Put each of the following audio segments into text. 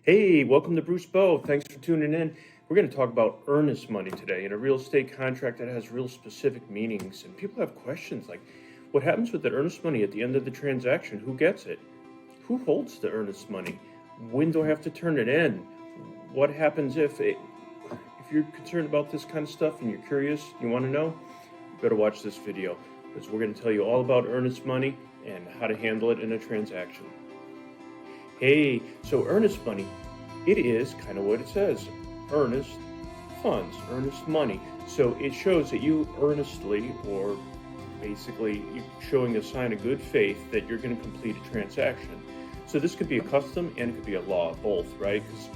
Hey, welcome to Bruce Bowe. Thanks for tuning in. We're going to talk about earnest money today in a real estate contract that has real specific meanings. And people have questions like, what happens with the earnest money at the end of the transaction? Who gets it? Who holds the earnest money? When do I have to turn it in? What happens if you're concerned about this kind of stuff and you're curious, you want to know, you better watch this video because we're going to tell you all about earnest money and how to handle it in a transaction. Hey, so earnest money, it is kind of what it says, earnest funds, earnest money. So it shows that you earnestly, or basically you're showing a sign of good faith that you're going to complete a transaction. So this could be a custom and it could be a law, both, right? Because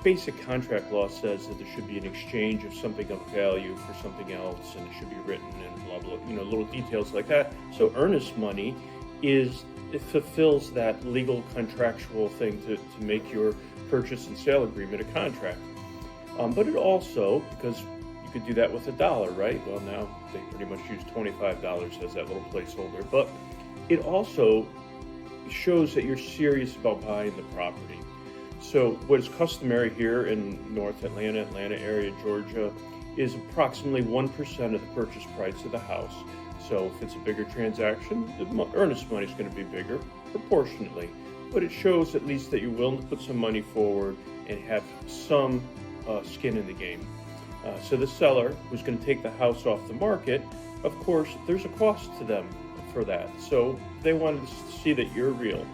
basic contract law says that there should be an exchange of something of value for something else, and it should be written and blah, blah, little details like that. So earnest money it fulfills that legal contractual thing to make your purchase and sale agreement a contract. But it also, because you could do that with $1, right? Well, now they pretty much use $25 as that little placeholder. But it also shows that you're serious about buying the property. So what is customary here in North Atlanta area, Georgia, is approximately 1% of the purchase price of the house. So if it's a bigger transaction, the earnest money is going to be bigger proportionately. But it shows at least that you're willing to put some money forward and have some skin in the game. So the seller who's going to take the house off the market, of course, there's a cost to them for that. So they wanted to see that you're real.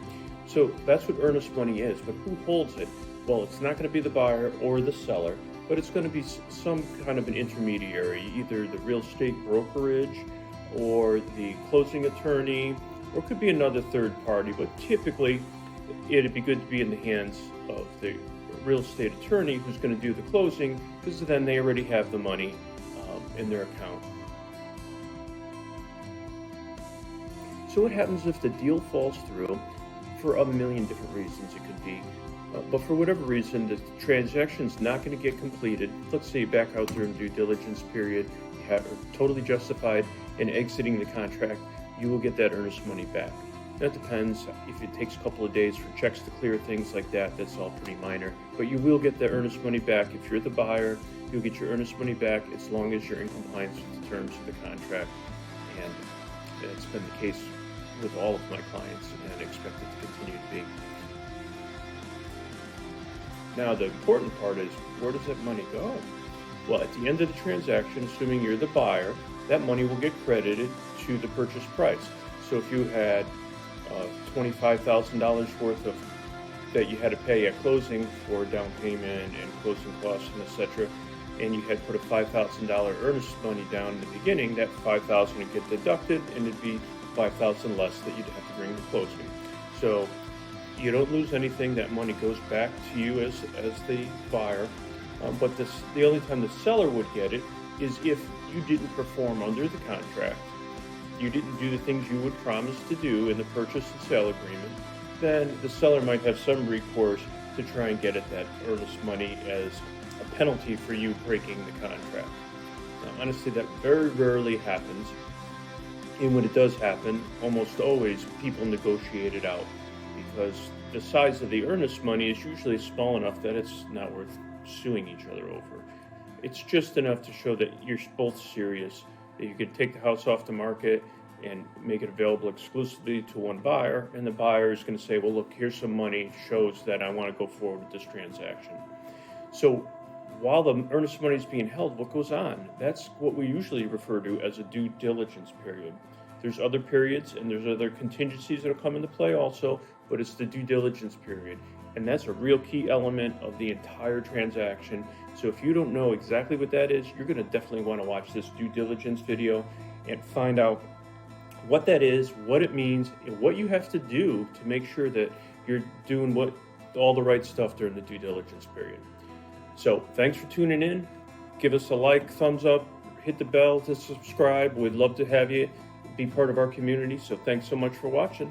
So that's what earnest money is. But who holds it? Well, it's not going to be the buyer or the seller, but it's going to be some kind of an intermediary, either the real estate brokerage or the closing attorney, or it could be another third party. But typically, it'd be good to be in the hands of the real estate attorney who's going to do the closing, because then they already have the money in their account. So what happens if the deal falls through? For a million different reasons it could be. But for whatever reason, the transaction's not going to get completed. Let's say you back out during due diligence period, you are totally justified in exiting the contract, you will get that earnest money back. That depends. If it takes a couple of days for checks to clear, things like that, that's all pretty minor. But you will get the earnest money back. If you're the buyer, you'll get your earnest money back as long as you're in compliance with the terms of the contract. And that's been the case with all of my clients, and I expect it to continue to be. Now, the important part is, where does that money go? Well, at the end of the transaction, assuming you're the buyer, that money will get credited to the purchase price. So if you had $25,000 worth of that you had to pay at closing for down payment and closing costs and etc., and you had put a $5,000 earnest money down in the beginning, that $5,000 would get deducted, and it'd be $5,000 less that you'd have to bring to closing. So you don't lose anything. That money goes back to you as the buyer. But the only time the seller would get it is if you didn't perform under the contract, you didn't do the things you would promise to do in the purchase and sale agreement, then the seller might have some recourse to try and get at that earnest money as a penalty for you breaking the contract. Now, honestly, that very rarely happens. And when it does happen, almost always people negotiate it out, because the size of the earnest money is usually small enough that it's not worth suing each other over. It's just enough to show that you're both serious, that you could take the house off the market and make it available exclusively to one buyer, and the buyer is going to say, well, look, here's some money, shows that I want to go forward with this transaction. So while the earnest money is being held, what goes on? That's what we usually refer to as a due diligence period. There's other periods and there's other contingencies that will come into play also, but it's the due diligence period. And that's a real key element of the entire transaction. So if you don't know exactly what that is, you're going to definitely want to watch this due diligence video and find out what that is, what it means, and what you have to do to make sure that you're doing all the right stuff during the due diligence period. So thanks for tuning in. Give us a like, thumbs up, hit the bell to subscribe. We'd love to have you be part of our community. So thanks so much for watching.